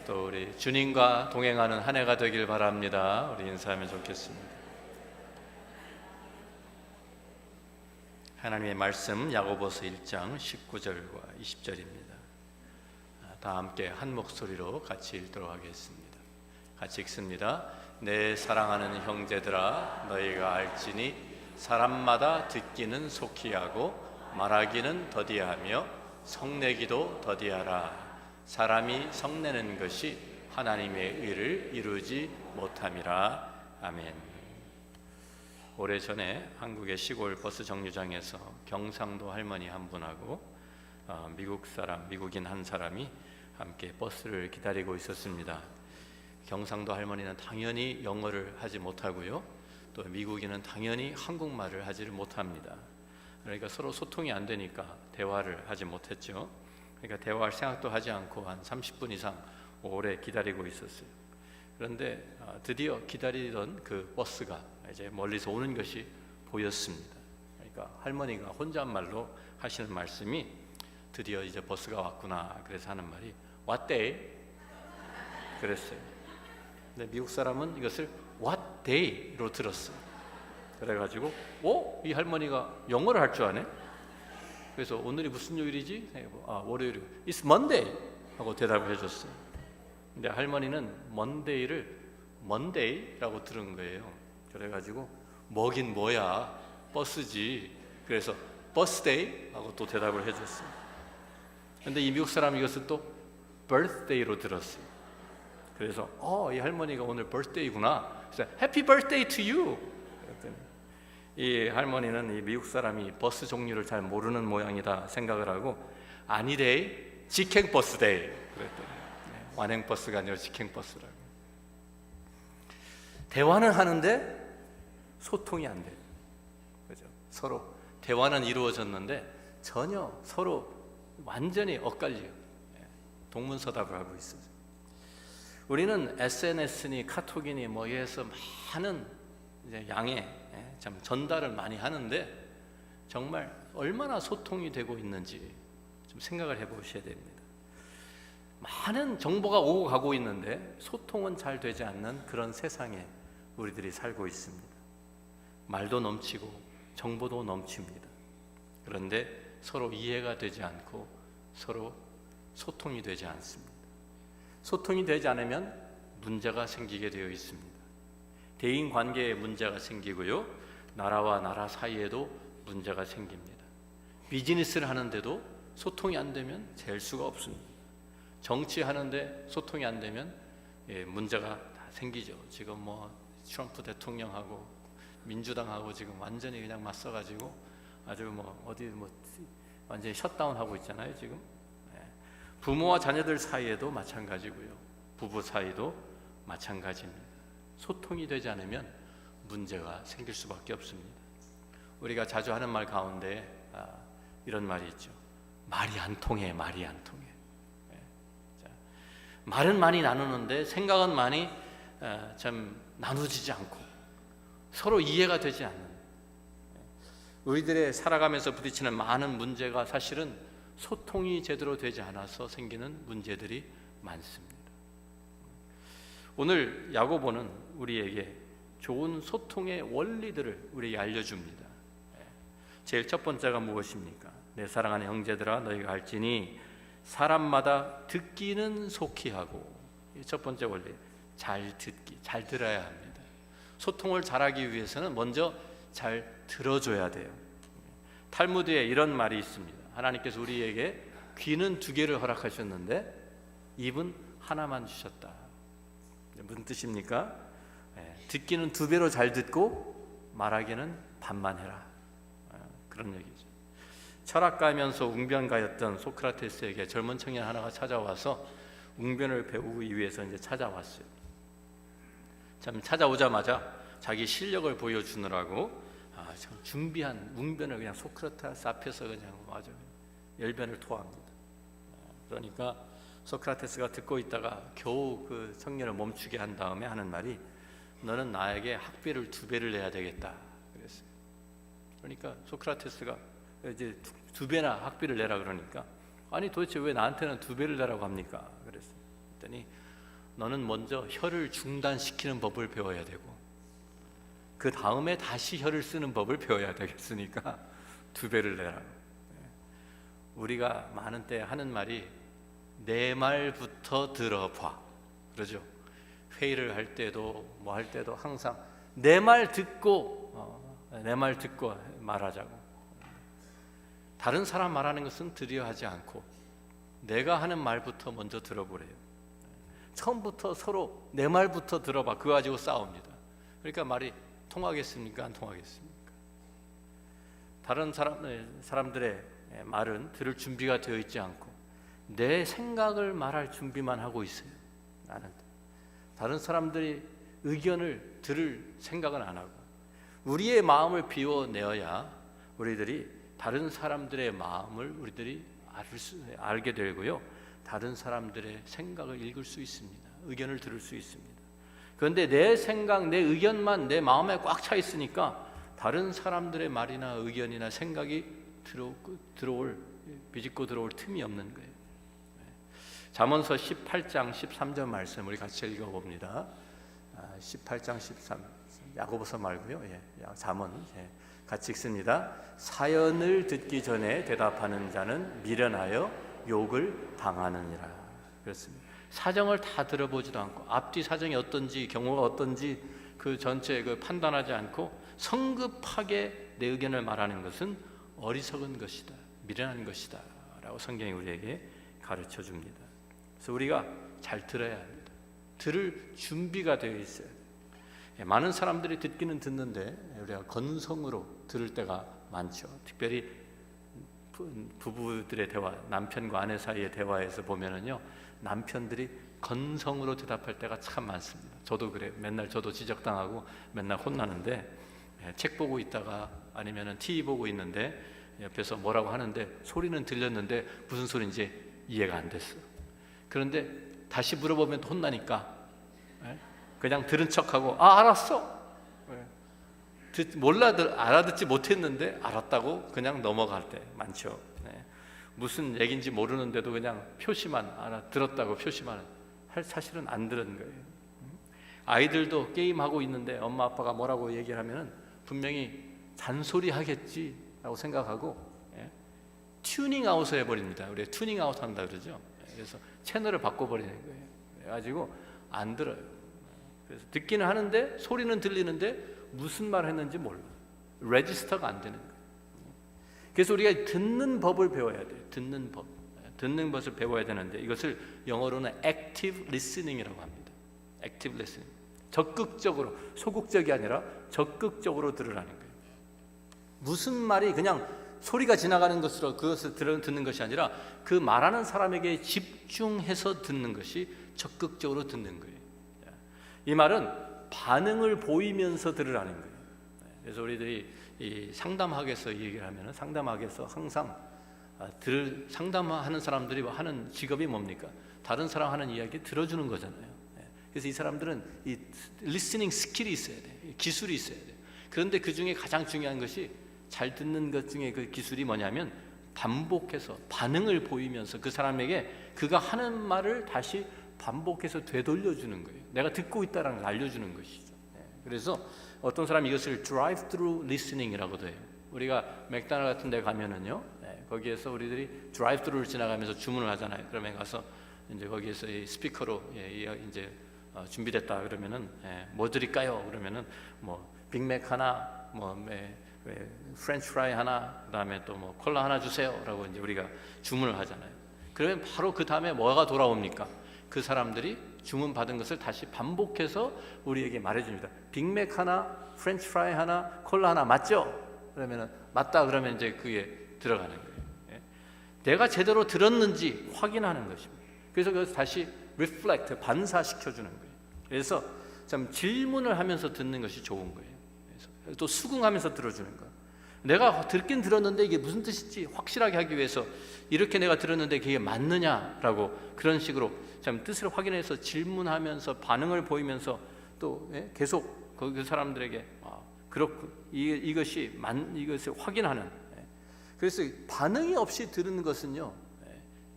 또 우리 주님과 동행하는 한 해가 되길 바랍니다. 우리 인사하면 좋겠습니다. 하나님의 말씀 야고보서 1장 19절과 20절입니다. 다 함께 한 목소리로 같이 읽도록 하겠습니다. 같이 읽습니다. 내 사랑하는 형제들아, 너희가 알지니 사람마다 듣기는 속히 하고 말하기는 더디하며 성내기도 더디하라. 사람이 성내는 것이 하나님의 의를 이루지 못함이라. 아멘. 오래전에 한국의 시골 버스 정류장에서 경상도 할머니 한 분하고 미국인 한 사람이 함께 버스를 기다리고 있었습니다. 경상도 할머니는 당연히 영어를 하지 못하고요, 또 미국인은 당연히 한국말을 하지를 못합니다. 그러니까 서로 소통이 안 되니까 대화를 하지 못했죠. 그러니까 대화할 생각도 하지 않고 한 30분 이상 오래 기다리고 있었어요. 그런데 드디어 기다리던 그 버스가 이제 멀리서 오는 것이 보였습니다. 그러니까 할머니가 혼잣말로 하시는 말씀이 드디어 이제 버스가 왔구나. 그래서 하는 말이 What day? 그랬어요. 근데 미국 사람은 이것을 What day로 들었어요. 그래가지고 이 할머니가 영어를 할 줄 아네? 그래서 오늘이 무슨 요일이지? 월요일이고 It's Monday 하고 대답을 해줬어요. 근데 할머니는 Monday를 Monday라고 들은 거예요. 그래가지고 뭐긴 뭐야, 버스지. 그래서 Busday 하고 또 대답을 해줬어요. 근데 이 미국 사람이 이것을 또 Birthday로 들었어요. 그래서 이 할머니가 오늘 birthday구나. 그래서 Happy birthday to you. 그랬더니 이 할머니는 이 미국 사람이 버스 종류를 잘 모르는 모양이다 생각을 하고 아니래, 직행버스데이 그랬더니 완행버스가 아니라 직행버스라고. 대화는 하는데 소통이 안 돼요. 그죠? 서로 대화는 이루어졌는데 전혀 서로 완전히 엇갈려요. 동문서답을 하고 있어요. 우리는 SNS니 카톡이니 뭐에서 많은 이제 양의 참 전달을 많이 하는데 정말 얼마나 소통이 되고 있는지 좀 생각을 해보셔야 됩니다. 많은 정보가 오고 가고 있는데 소통은 잘 되지 않는 그런 세상에 우리들이 살고 있습니다. 말도 넘치고 정보도 넘칩니다. 그런데 서로 이해가 되지 않고 서로 소통이 되지 않습니다. 소통이 되지 않으면 문제가 생기게 되어 있습니다. 대인 관계에 문제가 생기고요, 나라와 나라 사이에도 문제가 생깁니다. 비즈니스를 하는데도 소통이 안 되면 될 수가 없습니다. 정치하는데 소통이 안 되면 문제가 다 생기죠. 지금 트럼프 대통령하고 민주당하고 지금 완전히 그냥 맞서가지고 아주 완전히 셧다운하고 있잖아요 지금. 부모와 자녀들 사이에도 마찬가지고요, 부부 사이도 마찬가지입니다. 소통이 되지 않으면 문제가 생길 수밖에 없습니다. 우리가 자주 하는 말 가운데 이런 말이 있죠. 말이 안 통해. 말은 많이 나누는데 생각은 많이 참 나누지지 않고 서로 이해가 되지 않는, 우리들의 살아가면서 부딪히는 많은 문제가 사실은 소통이 제대로 되지 않아서 생기는 문제들이 많습니다. 오늘 야고보는 우리에게 좋은 소통의 원리들을 우리에게 알려줍니다. 제일 첫 번째가 무엇입니까? 내 사랑하는 형제들아, 너희가 알지니 사람마다 듣기는 속히 하고. 첫 번째 원리, 잘 듣기, 잘 들어야 합니다. 소통을 잘하기 위해서는 먼저 잘 들어줘야 돼요. 탈무드에 이런 말이 있습니다. 하나님께서 우리에게 귀는 2개를 허락하셨는데 입은 하나만 주셨다. 무슨 뜻입니까? 듣기는 2배로 잘 듣고 말하기는 반만 해라. 그런 얘기죠. 철학가면서 웅변가였던 소크라테스에게 젊은 청년 하나가 찾아와서 웅변을 배우기 위해서 이제 찾아왔어요. 참 찾아오자마자 자기 실력을 보여주느라고 참 준비한 웅변을 그냥 소크라테스 앞에서 그냥 아주 열변을 토합니다. 그러니까 소크라테스가 듣고 있다가 겨우 그 청년을 멈추게 한 다음에 하는 말이 너는 나에게 학비를 2배를 내야 되겠다 그랬어요. 그러니까 소크라테스가 이제 2배나 학비를 내라 그러니까 아니 도대체 왜 나한테는 2배를 내라고 합니까? 그랬어요. 그랬더니 너는 먼저 혀를 중단시키는 법을 배워야 되고 그 다음에 다시 혀를 쓰는 법을 배워야 되겠으니까 2배를 내라. 우리가 많은 때 하는 말이 내 말부터 들어봐, 그러죠. 회의를 할 때도 뭐 할 때도 항상 내 말 듣고 말하자고. 다른 사람 말하는 것은 들으려 하지 않고 내가 하는 말부터 먼저 들어보래요. 처음부터 서로 내 말부터 들어봐. 그거 가지고 싸웁니다. 그러니까 말이 통하겠습니까? 안 통하겠습니까? 다른 사람들의 말은 들을 준비가 되어 있지 않고 내 생각을 말할 준비만 하고 있어요. 나는 다른 사람들의 의견을 들을 생각은 안 하고 우리의 마음을 비워내어야 우리들이 다른 사람들의 마음을 우리들이 알게 되고요, 다른 사람들의 생각을 읽을 수 있습니다. 의견을 들을 수 있습니다. 그런데 내 생각, 내 의견만 내 마음에 꽉 차 있으니까 다른 사람들의 말이나 의견이나 생각이 비집고 들어올 틈이 없는 거예요. 잠언서 18장 13절 말씀 우리 같이 읽어봅니다. 18장 13, 야고보서 말고요. 잠언 같이 읽습니다. 사연을 듣기 전에 대답하는 자는 미련하여 욕을 당하느니라. 그렇습니다. 사정을 다 들어보지도 않고 앞뒤 사정이 어떤지 경우가 어떤지 그 전체 판단하지 않고 성급하게 내 의견을 말하는 것은 어리석은 것이다, 미련한 것이다 라고 성경이 우리에게 가르쳐 줍니다. 그래서 우리가 잘 들어야 합니다. 들을 준비가 되어 있어야 돼요. 많은 사람들이 듣기는 듣는데 우리가 건성으로 들을 때가 많죠. 특별히 부부들의 대화, 남편과 아내 사이의 대화에서 보면은요, 남편들이 건성으로 대답할 때가 참 많습니다. 저도 그래요. 맨날 저도 지적당하고 맨날 혼나는데, 책 보고 있다가 아니면은 TV 보고 있는데 옆에서 뭐라고 하는데 소리는 들렸는데 무슨 소리인지 이해가 안 됐어. 그런데 다시 물어보면 혼나니까 그냥 들은 척하고 알았어. 알아듣지 못했는데 알았다고 그냥 넘어갈 때 많죠. 무슨 얘기인지 모르는데도 그냥 표시만 들었다고 표시만 사실은 안 들은 거예요. 아이들도 게임하고 있는데 엄마 아빠가 뭐라고 얘기를 하면 분명히 잔소리 하겠지라고 생각하고 튜닝 아웃을 해버립니다. 우리가 튜닝 아웃 한다 그러죠. 그래서 채널을 바꿔버리는 거예요. 그래가지고 안 들어요. 그래서 듣기는 하는데 소리는 들리는데 무슨 말을 했는지 몰라. 레지스터가 안 되는 거예요. 그래서 우리가 듣는 법을 배워야 돼요. 듣는 것을 배워야 되는데 이것을 영어로는 active listening이라고 합니다. active listening. 적극적으로, 소극적이 아니라 적극적으로 들으라는 거예요. 무슨 말이 그냥 소리가 지나가는 것으로 그것을 듣는 것이 아니라 그 말하는 사람에게 집중해서 듣는 것이 적극적으로 듣는 거예요. 이 말은 반응을 보이면서 들으라는 거예요. 그래서 우리들이 이 상담학에서 얘기를 하면 상담학에서 항상 상담하는 사람들이 하는 직업이 뭡니까? 다른 사람 하는 이야기 들어주는 거잖아요. 그래서 이 사람들은 이 리스닝 스킬이 있어야 돼, 기술이 있어야 돼. 그런데 그 중에 가장 중요한 것이 잘 듣는 것 중에 그 기술이 뭐냐면 반복해서 반응을 보이면서 그 사람에게 그가 하는 말을 다시 반복해서 되돌려주는 거예요. 내가 듣고 있다는 걸 알려주는 것이죠. 그래서 어떤 사람이 이것을 drive-through listening이라고도 해요. 우리가 맥도날드 같은 데 가면은요, 거기에서 우리들이 drive-through를 지나가면서 주문을 하잖아요. 그러면 가서 이제 거기에서 이 스피커로 이제 준비됐다 그러면은 뭐 드릴까요? 그러면은 뭐 빅맥 하나, 뭐 프렌치 프라이 하나, 그다음에 또 뭐 콜라 하나 주세요라고 이제 우리가 주문을 하잖아요. 그러면 바로 그 다음에 뭐가 돌아옵니까? 그 사람들이 주문 받은 것을 다시 반복해서 우리에게 말해줍니다. 빅맥 하나, 프렌치 프라이 하나, 콜라 하나 맞죠? 그러면은 맞다 그러면 이제 그게 들어가는 거예요. 내가 제대로 들었는지 확인하는 것입니다. 그래서 그것을 다시 reflect, 반사시켜 주는 거예요. 그래서 참 질문을 하면서 듣는 것이 좋은 거예요. 그래서 또 수긍하면서 들어주는 거예요. 내가 듣긴 들었는데 이게 무슨 뜻인지 확실하게 하기 위해서 이렇게 내가 들었는데 그게 맞느냐라고 그런 식으로 참 뜻을 확인해서 질문하면서 반응을 보이면서 또 계속 그 사람들에게 그렇고 이것을 확인하는. 그래서 반응이 없이 들은 것은요,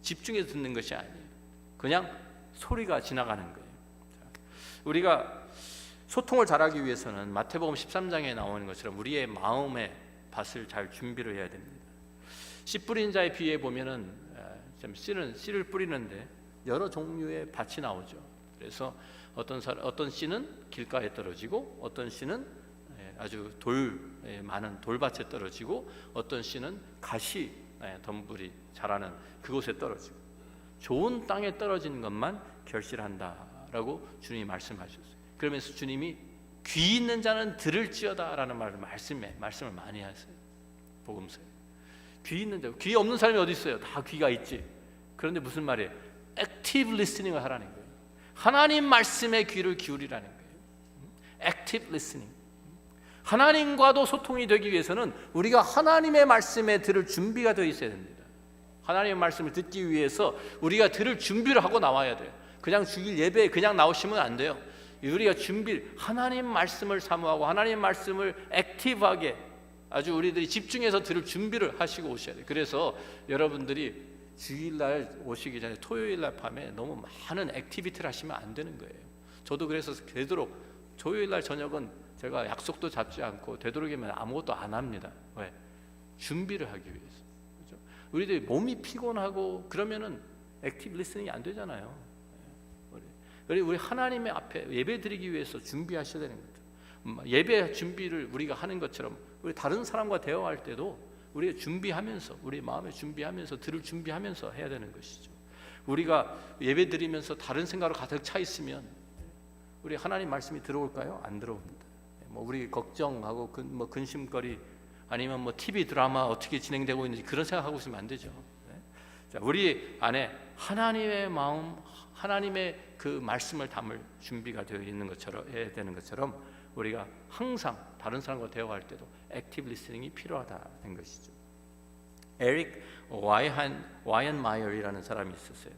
집중해서 듣는 것이 아니에요. 그냥 소리가 지나가는 거예요. 우리가 소통을 잘하기 위해서는 마태복음 13장에 나오는 것처럼 우리의 마음의 밭을 잘 준비를 해야 됩니다. 씨 뿌린 자의 비유에 보면은 씨를 뿌리는데 여러 종류의 밭이 나오죠. 그래서 어떤 씨는 길가에 떨어지고, 어떤 씨는 아주 많은 돌밭에 떨어지고, 어떤 씨는 가시 덤불이 자라는 그곳에 떨어지고, 좋은 땅에 떨어지는 것만 결실한다라고 주님이 말씀하셨어요. 그러면서 주님이 귀 있는 자는 들을지어다라는 말씀을 많이 하세요. 복음서에 귀 있는 자, 귀 없는 사람이 어디 있어요? 다 귀가 있지. 그런데 무슨 말이에요? 액티브 리스닝을 하라는 거예요. 하나님 말씀에 귀를 기울이라는 거예요. 액티브 리스닝. 하나님과도 소통이 되기 위해서는 우리가 하나님의 말씀에 들을 준비가 되어 있어야 됩니다. 하나님의 말씀을 듣기 위해서 우리가 들을 준비를 하고 나와야 돼요. 그냥 주일 예배에 그냥 나오시면 안 돼요. 우리가 하나님 말씀을 사모하고 하나님 말씀을 액티브하게 아주 우리들이 집중해서 들을 준비를 하시고 오셔야 돼요. 그래서 여러분들이 주일날 오시기 전에 토요일날 밤에 너무 많은 액티비티를 하시면 안 되는 거예요. 저도 그래서 되도록 토요일날 저녁은 제가 약속도 잡지 않고 되도록이면 아무것도 안 합니다. 왜? 준비를 하기 위해서. 그렇죠? 우리들이 몸이 피곤하고 그러면은 액티브 리스닝이 안 되잖아요. 우리 하나님의 앞에 예배 드리기 위해서 준비하셔야 되는 거죠. 예배 준비를 우리가 하는 것처럼 우리 다른 사람과 대화할 때도 우리가 준비하면서, 우리 마음에 준비하면서, 들을 준비하면서 해야 되는 것이죠. 우리가 예배 드리면서 다른 생각으로 가득 차 있으면 우리 하나님 말씀이 들어올까요? 안 들어옵니다. 우리 걱정하고 근심거리, 아니면 TV 드라마 어떻게 진행되고 있는지 그런 생각하고 있으면 안 되죠. 자, 우리 안에 하나님의 마음, 하나님의 그 말씀을 담을 준비가 되어 있는 것처럼 해야 되는 것처럼 우리가 항상 다른 사람과 대화할 때도 액티브 리스닝이 필요하다는 것이죠. 에릭 와이언 마이어이라는 사람이 있었어요.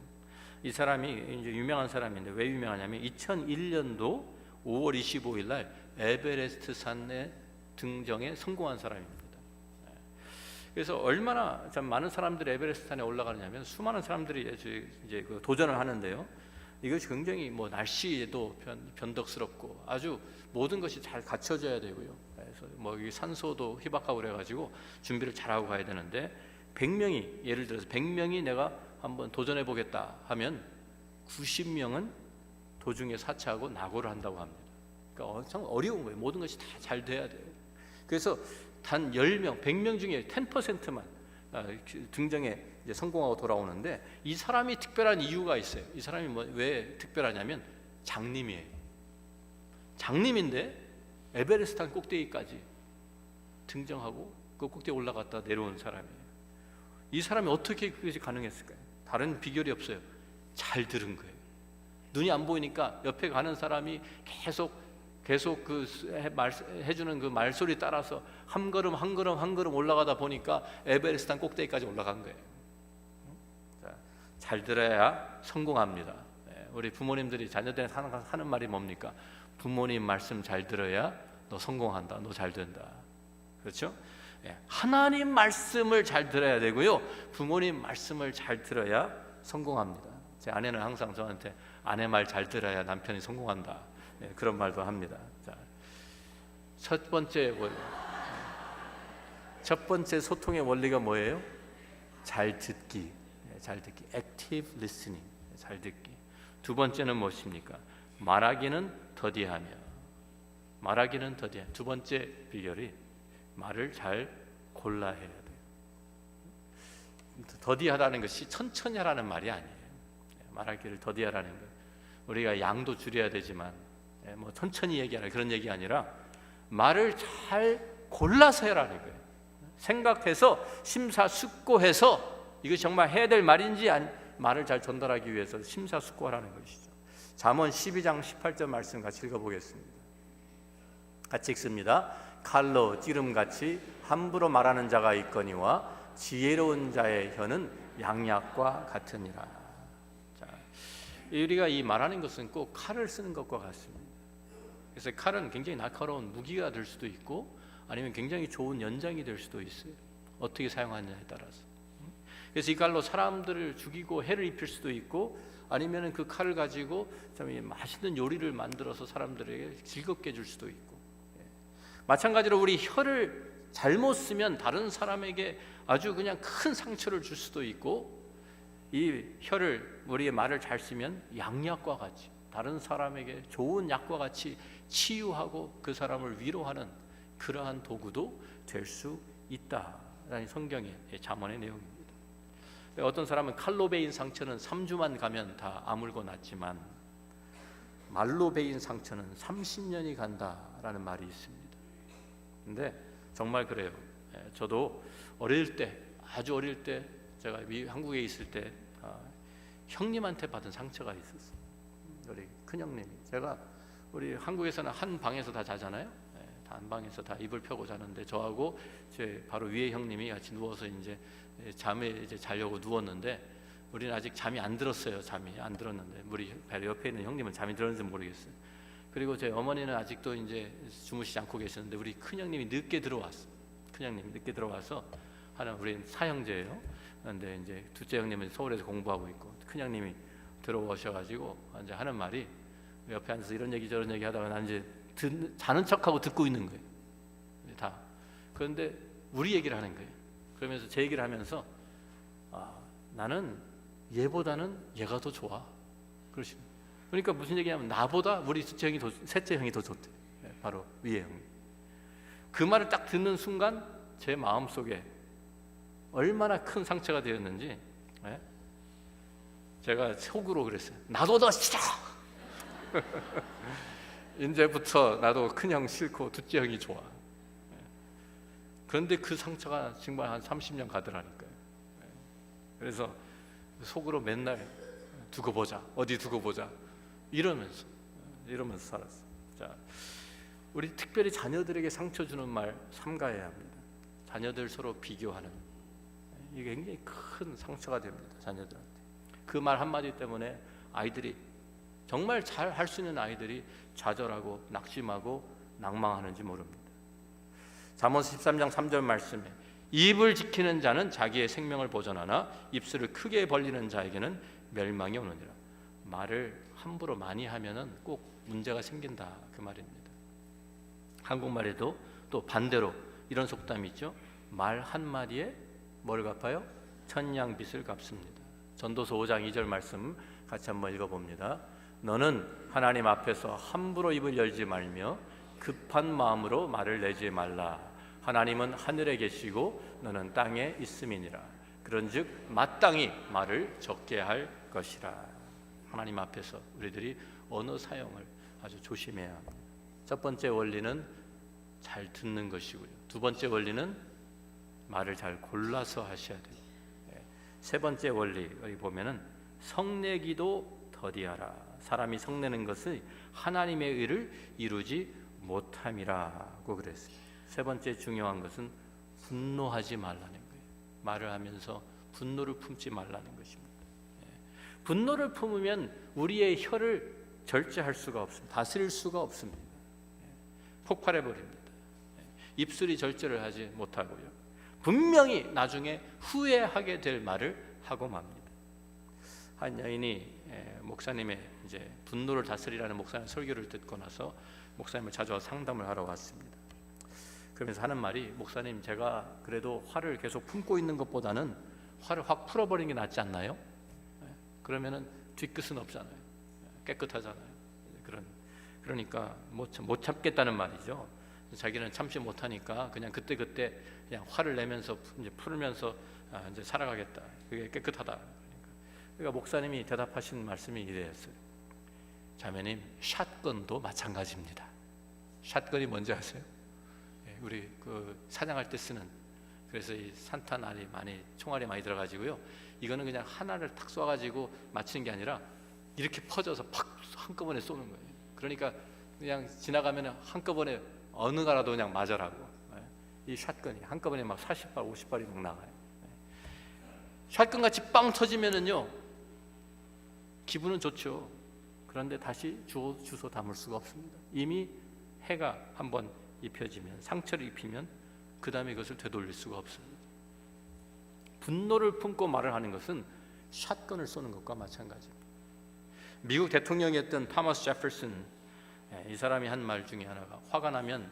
이 사람이 이제 유명한 사람인데 왜 유명하냐면 2001년도 5월 25일 날 에베레스트 산에 등정에 성공한 사람입니다. 그래서 얼마나 참 많은 사람들이 에베레스트 산에 올라가느냐면 수많은 사람들이 이제 그 도전을 하는데요. 이것이 굉장히 날씨에도 변덕스럽고 아주 모든 것이 잘 갖춰져야 되고요. 그래서 이 산소도 희박하고 그래가지고 준비를 잘하고 가야 되는데 100명이 예를 들어서 100명이 내가 한번 도전해 보겠다 하면 90명은 도중에 사체하고 낙오를 한다고 합니다. 그러니까 엄청 어려운 거예요. 모든 것이 다 잘 돼야 돼요. 그래서 단 10명, 100명 중에 10%만 등정에 이제 성공하고 돌아오는데 이 사람이 특별한 이유가 있어요. 이 사람이 왜 특별하냐면 장님이에요. 장님인데 에베레스트 산 꼭대기까지 등정하고 그 꼭대기 올라갔다 내려온 사람이에요. 이 사람이 어떻게 그것이 가능했을까요? 다른 비결이 없어요. 잘 들은 거예요. 눈이 안 보이니까 옆에 가는 사람이 계속 해주는 그 말소리 따라서 한 걸음 한 걸음 한 걸음 올라가다 보니까 에베레스트 산 꼭대기까지 올라간 거예요. 자, 잘 들어야 성공합니다. 우리 부모님들이 자녀들한테 하는 말이 뭡니까? 부모님 말씀 잘 들어야 너 성공한다, 너 잘 된다. 그렇죠? 하나님 말씀을 잘 들어야 되고요, 부모님 말씀을 잘 들어야 성공합니다. 제 아내는 항상 저한테 아내 말 잘 들어야 남편이 성공한다, 그런 말도 합니다. 자, 첫 번째 소통의 원리가 뭐예요? 잘 듣기, active listening, 잘 듣기. 두 번째는 무엇입니까? 말하기는 더디하며. 두 번째 비결이 말을 잘 골라 해야 돼요. 더디하다는 것이 천천히 하라는 말이 아니에요. 말하기를 더디하라는 것. 우리가 양도 줄여야 되지만 천천히 얘기하라 그런 얘기 아니라 말을 잘 골라서 해라는 거예요. 생각해서 심사숙고해서 이것이 정말 해야 될 말인지 말을 잘 전달하기 위해서 심사숙고하라는 것이죠. 잠언 12장 18절 말씀 같이 읽어보겠습니다. 같이 읽습니다. 칼로 찌름같이 함부로 말하는 자가 있거니와 지혜로운 자의 혀는 양약과 같으니라. 자, 우리가 이 말하는 것은 꼭 칼을 쓰는 것과 같습니다. 그래서 칼은 굉장히 날카로운 무기가 될 수도 있고 아니면 굉장히 좋은 연장이 될 수도 있어요. 어떻게 사용하느냐에 따라서. 그래서 이 칼로 사람들을 죽이고 해를 입힐 수도 있고 아니면 그 칼을 가지고 참 맛있는 요리를 만들어서 사람들에게 즐겁게 줄 수도 있고, 마찬가지로 우리 혀를 잘못 쓰면 다른 사람에게 아주 그냥 큰 상처를 줄 수도 있고, 이 혀를, 우리의 말을 잘 쓰면 양약과 같이 다른 사람에게 좋은 약과 같이 치유하고 그 사람을 위로하는 그러한 도구도 될 수 있다라는 성경의 잠언의 내용입니다. 어떤 사람은 칼로 베인 상처는 3주만 가면 다 아물고 낫지만 말로 베인 상처는 30년이 간다라는 말이 있습니다. 근데 정말 그래요. 저도 어릴 때, 아주 어릴 때, 제가 한국에 있을 때 형님한테 받은 상처가 있었어요. 우리 큰형님이, 제가 우리 한국에서는 한 방에서 다 자잖아요. 다 한 방에서 다 이불 펴고 자는데 저하고 제 바로 위에 형님이 같이 누워서 이제 잠에 이제 자려고 누웠는데, 우리는 아직 잠이 안 들었어요. 잠이 안 들었는데 우리 바로 옆에 있는 형님은 잠이 들었는지 모르겠어요. 그리고 제 어머니는 아직도 이제 주무시지 않고 계셨는데 우리 큰형님이 늦게 들어왔어. 큰형님이 늦게 들어와서 하는, 우리는 사형제예요. 그런데 이제 둘째 형님은 서울에서 공부하고 있고, 큰형님이 들어오셔가지고 이제 하는 말이, 옆에 앉아서 이런 얘기 저런 얘기 하다가 난 이제 자는 척하고 듣고 있는 거예요. 다. 그런데 우리 얘기를 하는 거예요. 그러면서 제 얘기를 하면서 나는 얘보다는 얘가 더 좋아. 그러시는. 그러니까 무슨 얘기냐면 나보다 우리 셋째 형이 더 좋대. 바로 위에 형님. 그 말을 딱 듣는 순간 제 마음속에 얼마나 큰 상처가 되었는지, 제가 속으로 그랬어요. 나도 더 싫어. 이제부터 나도 큰형 싫고 둘째 형이 좋아. 그런데 그 상처가 정말 한 30년 가더라니까요. 그래서 속으로 맨날 두고 보자, 어디 두고 보자 이러면서 살았어. 자, 우리 특별히 자녀들에게 상처 주는 말 삼가해야 합니다. 자녀들 서로 비교하는, 이게 굉장히 큰 상처가 됩니다. 자녀들한테 그 말 한마디 때문에 아이들이, 정말 잘 할 수 있는 아이들이 좌절하고 낙심하고 낭망하는지 모릅니다. 잠언 13장 3절 말씀에 입을 지키는 자는 자기의 생명을 보존하나 입술을 크게 벌리는 자에게는 멸망이 오느니라. 말을 함부로 많이 하면은 꼭 문제가 생긴다, 그 말입니다. 한국말에도 또 반대로 이런 속담이 있죠. 말 한마디에 뭘 갚아요? 천냥빚을 갚습니다. 전도서 5장 2절 말씀 같이 한번 읽어봅니다. 너는 하나님 앞에서 함부로 입을 열지 말며 급한 마음으로 말을 내지 말라. 하나님은 하늘에 계시고 너는 땅에 있음이니라. 그런즉 마땅히 말을 적게 할 것이라. 하나님 앞에서 우리들이 언어 사용을 아주 조심해야 합니다. 첫 번째 원리는 잘 듣는 것이고요. 두 번째 원리는 말을 잘 골라서 하셔야 돼요. 세 번째 원리, 여기 보면은 성내기도 더디하라. 사람이 성내는 것은 하나님의 의를 이루지 못함이라고 그랬어요. 세 번째 중요한 것은 분노하지 말라는 거예요. 말을 하면서 분노를 품지 말라는 것입니다. 분노를 품으면 우리의 혀를 절제할 수가 없습니다. 다스릴 수가 없습니다. 폭발해 버립니다. 입술이 절제를 하지 못하고요. 분명히 나중에 후회하게 될 말을 하고 맙니다. 한 여인이 목사님의 이제 분노를 다스리라는 목사님 설교를 듣고 나서 목사님을 자주 상담을 하러 왔습니다. 그러면서 하는 말이, 목사님, 제가 그래도 화를 계속 품고 있는 것보다는 화를 확 풀어버리는 게 낫지 않나요? 그러면은 뒤끝은 없잖아요. 깨끗하잖아요. 그러니까 못 참겠다는 말이죠. 자기는 참지 못하니까 그냥 그때 그냥 화를 내면서 이제 풀면서 이제 살아가겠다. 그게 깨끗하다. 그러니까 목사님이 대답하신 말씀이 이래였어요. 자매님, 샷건도 마찬가지입니다. 샷건이 뭔지 아세요? 우리 그 사냥할 때 쓰는, 그래서 이 산탄 알이 많이, 총알이 많이 들어가지고요. 이거는 그냥 하나를 탁 쏴가지고 맞히는 게 아니라 이렇게 퍼져서 팍 한꺼번에 쏘는 거예요. 그러니까 그냥 지나가면 한꺼번에 어느 가라도 그냥 맞아라고. 이 샷건이 한꺼번에 막 40발, 50발이 막 나가요. 샷건 같이 빵 터지면은요, 기분은 좋죠. 그런데 다시 주워 담을 수가 없습니다. 이미 해가 한번 입혀지면, 상처를 입히면 그 다음에 그것을 되돌릴 수가 없습니다. 분노를 품고 말을 하는 것은 샷건을 쏘는 것과 마찬가지입니다. 미국 대통령이었던 토마스 제퍼슨, 이 사람이 한 말 중에 하나가 화가 나면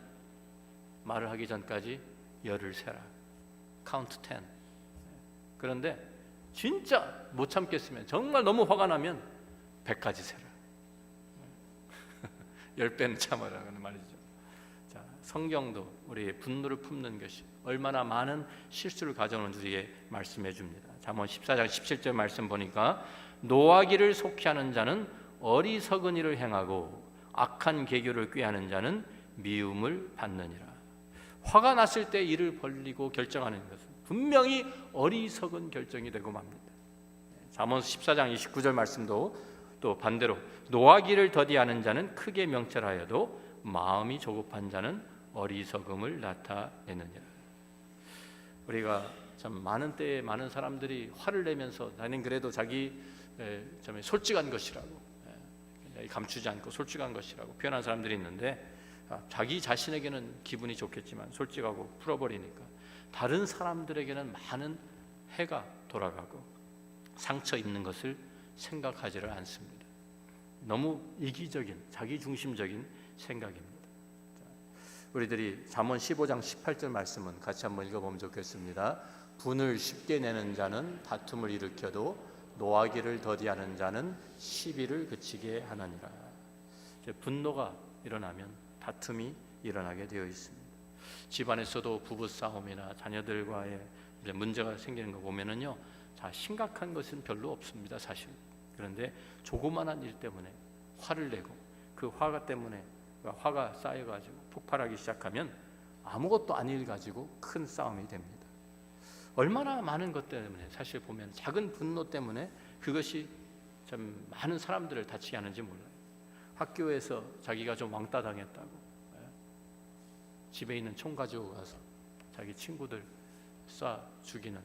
말을 하기 전까지 열을 세라. 카운트 10. 그런데 진짜 못 참겠으면, 정말 너무 화가 나면 100까지 세라. 10배는 참아라 하는 말이죠. 자, 성경도 우리의 분노를 품는 것이 얼마나 많은 실수를 가져오는 우리에게 말씀해 줍니다. 잠언 14장 17절 말씀 보니까 노하기를 속히하는 자는 어리석은 일을 행하고 악한 계교를 꾀하는 자는 미움을 받느니라. 화가 났을 때 일을 벌리고 결정하는 것은 분명히 어리석은 결정이 되고 맙니다. 잠언 14장 29절 말씀도 또 반대로 노하기를 더디하는 자는 크게 명철하여도 마음이 조급한 자는 어리석음을 나타내느니라. 우리가 참 많은 때에 많은 사람들이 화를 내면서 나는 그래도 자기 좀 솔직한 것이라고, 감추지 않고 솔직한 것이라고 표현한 사람들이 있는데, 자기 자신에게는 기분이 좋겠지만 솔직하고 풀어버리니까 다른 사람들에게는 많은 해가 돌아가고 상처 입는 것을 생각하지를 않습니다. 너무 이기적인, 자기중심적인 생각입니다. 우리들이 잠언 15장 18절 말씀은 같이 한번 읽어보면 좋겠습니다. 분을 쉽게 내는 자는 다툼을 일으켜도 노하기를 더디하는 자는 시비를 그치게 하느니라. 분노가 일어나면 다툼이 일어나게 되어 있습니다. 집안에서도 부부싸움이나 자녀들과의 문제가 생기는 거 보면은요, 자, 심각한 것은 별로 없습니다, 사실. 그런데 조그만한 일 때문에 화를 내고 그 화가 때문에 화가 쌓여가지고 폭발하기 시작하면 아무것도 아닐 가지고 큰 싸움이 됩니다. 얼마나 많은 것 때문에, 사실 보면 작은 분노 때문에 그것이 참 많은 사람들을 다치게 하는지 몰라요. 학교에서 자기가 좀 왕따 당했다고 집에 있는 총 가지고 가서 자기 친구들 쏴 죽이는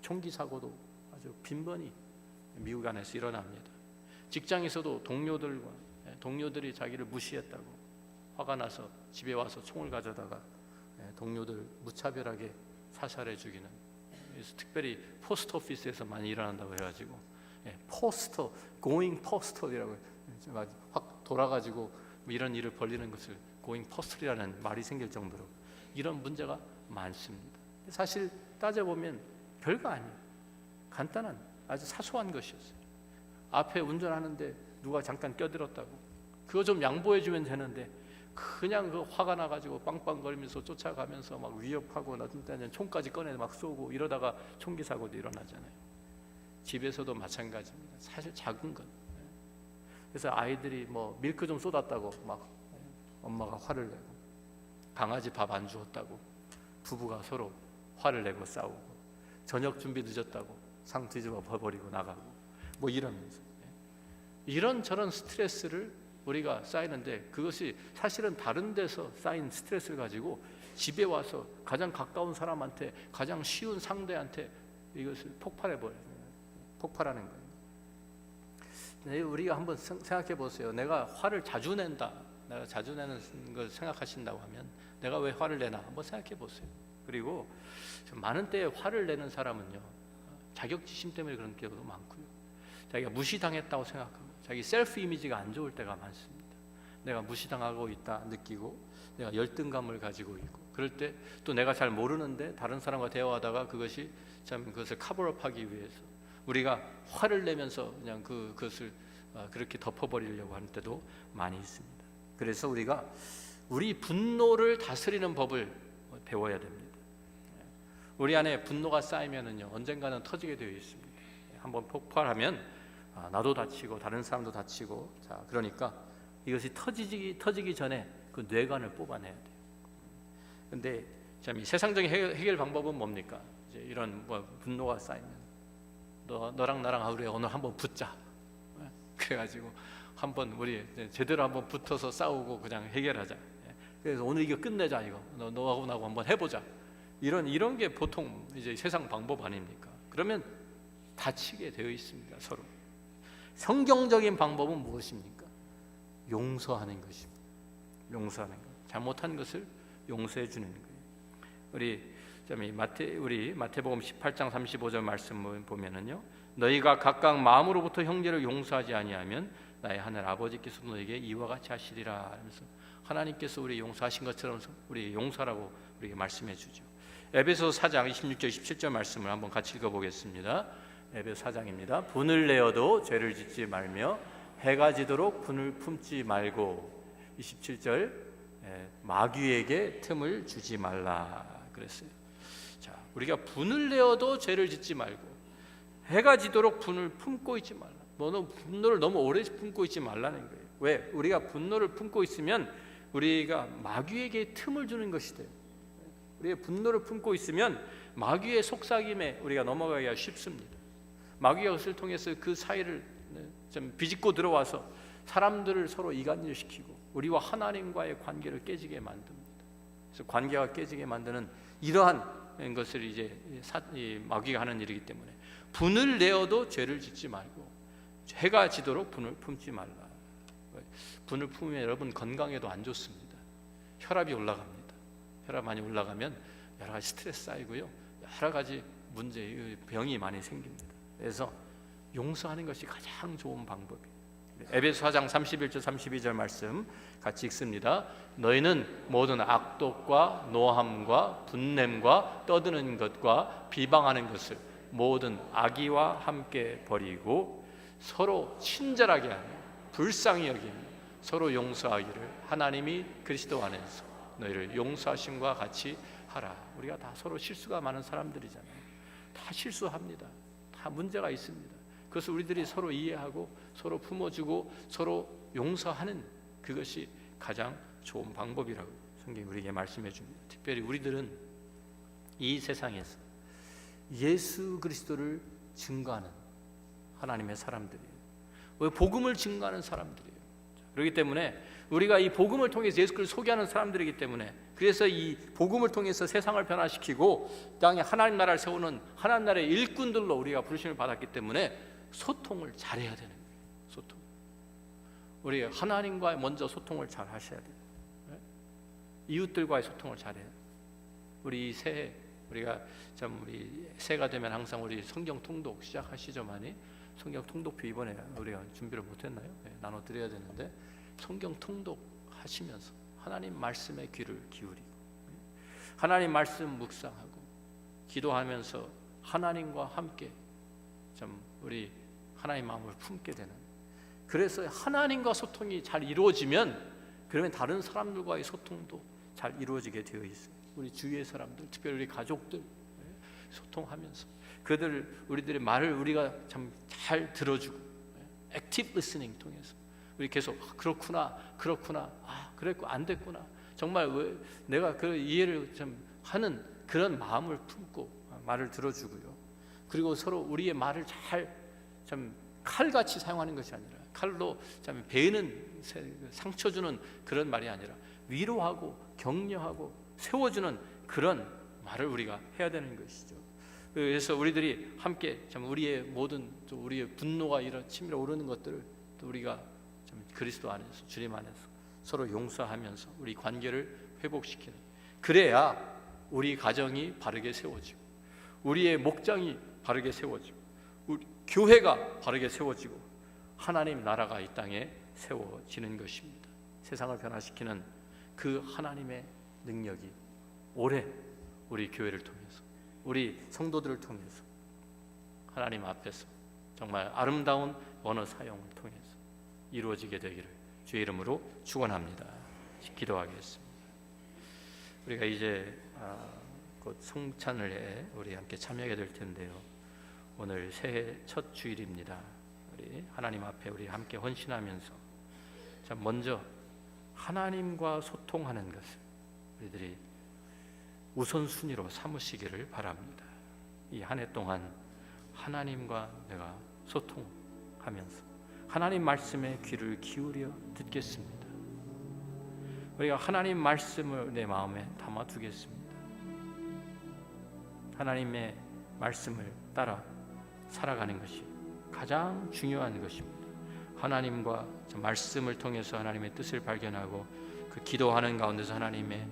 총기 사고도 아주 빈번히 미국 안에서 일어납니다. 직장에서도 동료들이 자기를 무시했다고 화가 나서 집에 와서 총을 가져다가 동료들 무차별하게 사살해 죽이는, 그래서 특별히 포스트 오피스에서 많이 일어난다고 해가지고 포스터, 고잉 포스터이라고 확 돌아가지고 이런 일을 벌리는 것을 고잉 포스터라는 말이 생길 정도로 이런 문제가 많습니다. 사실 따져보면 별거 아니에요. 간단한 아주 사소한 것이었어요. 앞에 운전하는데 누가 잠깐 껴들었다고 그거 좀 양보해주면 되는데 그냥 그 화가 나가지고 빵빵거리면서 쫓아가면서 막 위협하고 나중에는 총까지 꺼내 막 쏘고 이러다가 총기 사고도 일어나잖아요. 집에서도 마찬가지입니다. 사실 작은 것. 그래서 아이들이 뭐 밀크 좀 쏟았다고 막 엄마가 화를 내고, 강아지 밥 안 주었다고 부부가 서로 화를 내고 싸우고, 저녁 준비 늦었다고 상 뒤집어 버리고 나가고 뭐 이러면서 이런저런 스트레스를 우리가 쌓이는데, 그것이 사실은 다른 데서 쌓인 스트레스를 가지고 집에 와서 가장 가까운 사람한테, 가장 쉬운 상대한테 이것을 폭발하는 거예요. 우리가 한번 생각해 보세요. 내가 화를 자주 낸다, 내가 자주 내는 걸 생각하신다고 하면 내가 왜 화를 내나 한번 생각해 보세요. 그리고 많은 때에 화를 내는 사람은요, 자격지심 때문에 그런 경우도 많고요, 자기가 무시당했다고 생각하고 자기 셀프 이미지가 안 좋을 때가 많습니다. 내가 무시당하고 있다 느끼고 내가 열등감을 가지고 있고, 그럴 때 또 내가 잘 모르는데 다른 사람과 대화하다가 그것이 참 그것을 커버업하기 위해서 우리가 화를 내면서 그냥 그것을 그렇게 덮어버리려고 하는 때도 많이 있습니다. 그래서 우리가 우리 분노를 다스리는 법을 배워야 됩니다. 우리 안에 분노가 쌓이면은요, 언젠가는 터지게 되어 있습니다. 한번 폭발하면 나도 다치고 다른 사람도 다치고, 자, 그러니까 이것이 터지기 전에 그 뇌관을 뽑아내야 돼요. 근데 참 이 세상적인 해결 방법은 뭡니까? 이제 이런 분노가 쌓이면 너랑 나랑 우리 오늘 한번 붙자. 그래가지고 한번 우리 제대로 한번 붙어서 싸우고 그냥 해결하자. 그래서 오늘 이거 끝내자, 이거 너하고 나하고 한번 해보자. 이런 게 보통 이제 세상 방법 아닙니까? 그러면 다치게 되어 있습니다, 서로. 성경적인 방법은 무엇입니까? 용서하는 것입니다. 용서하는 것. 잘못한 것을 용서해 주는 거예요. 우리 마태복음 18장 35절 말씀을 보면은요, 너희가 각각 마음으로부터 형제를 용서하지 아니하면 나의 하늘 아버지께서 너에게 이와 같이 하시리라 하면서 하나님께서 우리 용서하신 것처럼 우리 용서라고 우리에게 말씀해 주죠. 에베소 4장 26절 27절 말씀을 한번 같이 읽어보겠습니다. 에베소 4장입니다. 분을 내어도 죄를 짓지 말며 해가 지도록 분을 품지 말고 27절 마귀에게 틈을 주지 말라 그랬어요. 자, 우리가 분을 내어도 죄를 짓지 말고 해가 지도록 분을 품고 있지 말라. 분노를 너무 오래 품고 있지 말라는 거예요. 왜? 우리가 분노를 품고 있으면 우리가 마귀에게 틈을 주는 것이 돼요. 우리의 분노를 품고 있으면 마귀의 속삭임에 우리가 넘어가기가 쉽습니다. 마귀가 그것을 통해서 그 사이를 좀 비집고 들어와서 사람들을 서로 이간질시키고 우리와 하나님과의 관계를 깨지게 만듭니다. 그래서 관계가 깨지게 만드는 이러한 것을 이제 마귀가 하는 일이기 때문에 분을 내어도 죄를 짓지 말고 해가 지도록 분을 품지 말라. 분을 품으면 여러분 건강에도 안 좋습니다. 혈압이 올라갑니다. 혈압 많이 올라가면 여러 가지 스트레스 쌓이고요, 여러 가지 문제, 병이 많이 생깁니다. 그래서 용서하는 것이 가장 좋은 방법이에요. 에베소 4장 31절 32절 말씀 같이 읽습니다. 너희는 모든 악독과 노함과 분냄과 떠드는 것과 비방하는 것을 모든 악의와 함께 버리고 서로 친절하게 하며 불쌍히 여기며 서로 용서하기를 하나님이 그리스도 안에서 너희를 용서하심과 같이 하라. 우리가 다 서로 실수가 많은 사람들이잖아요. 다 실수합니다. 다 문제가 있습니다. 그것을 우리들이 서로 이해하고 서로 품어주고 서로 용서하는 그것이 가장 좋은 방법이라고 성경이 우리에게 말씀해 줍니다. 특별히 우리들은 이 세상에서 예수 그리스도를 증거하는 하나님의 사람들이에요. 복음을 증거하는 사람들이에요. 그렇기 때문에 우리가 이 복음을 통해서 예수 그리스도를 소개하는 사람들이기 때문에, 그래서 이 복음을 통해서 세상을 변화시키고 땅에 하나님 나라를 세우는 하나님 나라의 일꾼들로 우리가 부르심을 받았기 때문에 소통을 잘해야 되는 거예요. 소통. 우리 하나님과 먼저 소통을 잘 하셔야 돼요. 이웃들과의 소통을 잘해요. 우리 새해 우리가 우리 새해가 되면 항상 우리 성경 통독 시작하시죠. 많이 성경 통독표 이번에 우리가 준비를 못했나요? 나눠 드려야 되는데 성경 통독 하시면서 하나님 말씀에 귀를 기울이고 하나님 말씀 묵상하고 기도하면서 하나님과 함께 우리 하나님 마음을 품게 되는, 그래서 하나님과 소통이 잘 이루어지면 그러면 다른 사람들과의 소통도 잘 이루어지게 되어 있어요. 우리 주위의 사람들, 특별히 우리 가족들 소통하면서 우리들의 말을 우리가 참 잘 들어주고 액티브 리스닝 통해서 우리 계속 그렇구나 그랬고 안 됐구나, 정말 왜 내가 그 이해를 좀 하는 그런 마음을 품고 말을 들어주고요. 그리고 서로 우리의 말을 잘 좀 칼같이 사용하는 것이 아니라 칼로 참 베는 상처 주는 그런 말이 아니라 위로하고 격려하고 세워주는 그런 말을 우리가 해야 되는 것이죠. 그래서 우리들이 함께 참 우리의 모든 또 우리의 분노가 이런 치밀어 오르는 것들을 또 우리가 참 그리스도 안에서 주님 안에서 서로 용서하면서 우리 관계를 회복시키는, 그래야 우리 가정이 바르게 세워지고 우리의 목장이 바르게 세워지고 우리 교회가 바르게 세워지고 하나님 나라가 이 땅에 세워지는 것입니다. 세상을 변화시키는 그 하나님의 능력이 올해 우리 교회를 통해서 우리 성도들을 통해서 하나님 앞에서 정말 아름다운 언어 사용을 통해서 이루어지게 되기를 주의 이름으로 축원합니다. 기도하겠습니다. 우리가 이제 곧 성찬을에 우리 함께 참여하게 될 텐데요. 오늘 새해 첫 주일입니다. 우리 하나님 앞에 우리 함께 헌신하면서 자, 먼저 하나님과 소통하는 것을 우리들이 우선순위로 삼으시기를 바랍니다. 이 한 해 동안 하나님과 내가 소통하면서 하나님 말씀에 귀를 기울여 듣겠습니다. 우리가 하나님 말씀을 내 마음에 담아두겠습니다. 하나님의 말씀을 따라 살아가는 것이 가장 중요한 것입니다. 하나님과 말씀을 통해서 하나님의 뜻을 발견하고 그 기도하는 가운데서 하나님의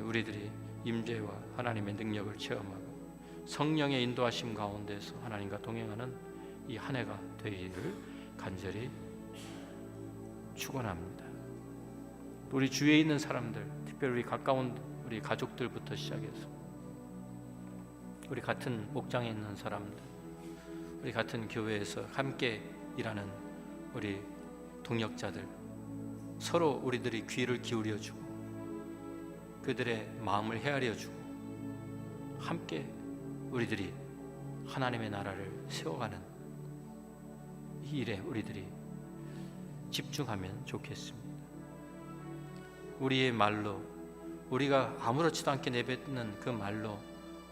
우리들이 임재와 하나님의 능력을 체험하고 성령의 인도하심 가운데서 하나님과 동행하는 이 한 해가 되기를 간절히 축원합니다. 우리 주위에 있는 사람들, 특별히 우리 가까운 우리 가족들부터 시작해서 우리 같은 목장에 있는 사람들, 우리 같은 교회에서 함께 일하는 우리 동역자들, 서로 우리들이 귀를 기울여주고 그들의 마음을 헤아려주고 함께 우리들이 하나님의 나라를 세워가는 이 일에 우리들이 집중하면 좋겠습니다. 우리의 말로, 우리가 아무렇지도 않게 내뱉는 그 말로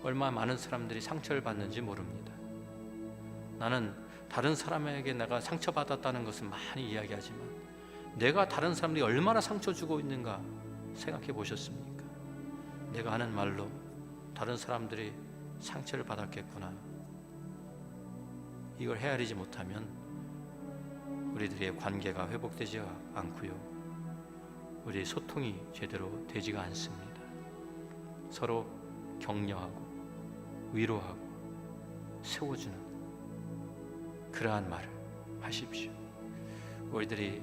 얼마나 많은 사람들이 상처를 받는지 모릅니다. 나는 다른 사람에게 내가 상처받았다는 것은 많이 이야기하지만 내가 다른 사람들이 얼마나 상처 주고 있는가 생각해 보셨습니까? 내가 하는 말로 다른 사람들이 상처를 받았겠구나. 이걸 헤아리지 못하면 우리들의 관계가 회복되지 않고요, 우리의 소통이 제대로 되지가 않습니다. 서로 격려하고 위로하고 세워주는 그러한 말을 하십시오. 우리들이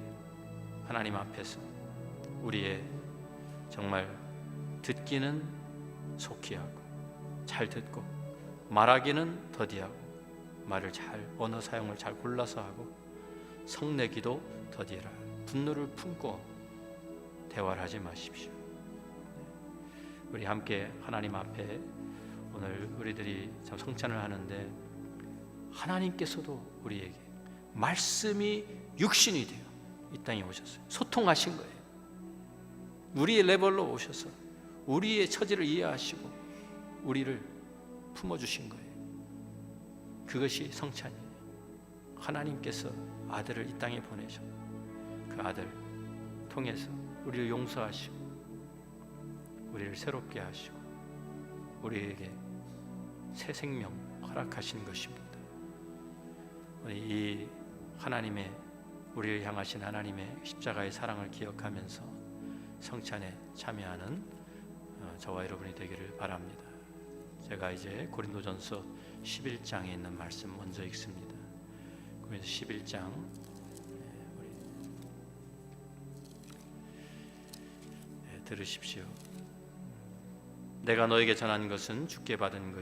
하나님 앞에서 우리의 정말 듣기는 속히 하고 잘 듣고 말하기는 더디하고 말을 잘, 언어 사용을 잘 골라서 하고 성내기도 더디라. 분노를 품고 대화를 하지 마십시오. 우리 함께 하나님 앞에 오늘 우리들이 참 성찬을 하는데 하나님께서도 우리에게 말씀이 육신이 되어 이 땅에 오셨어요. 소통하신 거예요. 우리의 레벨로 오셔서 우리의 처지를 이해하시고 우리를 품어주신 거예요. 그것이 성찬이에요. 하나님께서 아들을 이 땅에 보내셔 그 아들 통해서 우리를 용서하시고 우리를 새롭게 하시고 우리에게 새 생명 허락하신 것입니다. 이 하나님의, 우리를 향하신 하나님의 십자가의 사랑을 기억하면서 성찬에 참여하는 저와 여러분이 되기를 바랍니다. 제가 이제 고린도전서 11장에 있는 말씀 먼저 읽습니다. 고린도 11장 들으십시오. 내가 너에게 전한 것은 주께 받은 것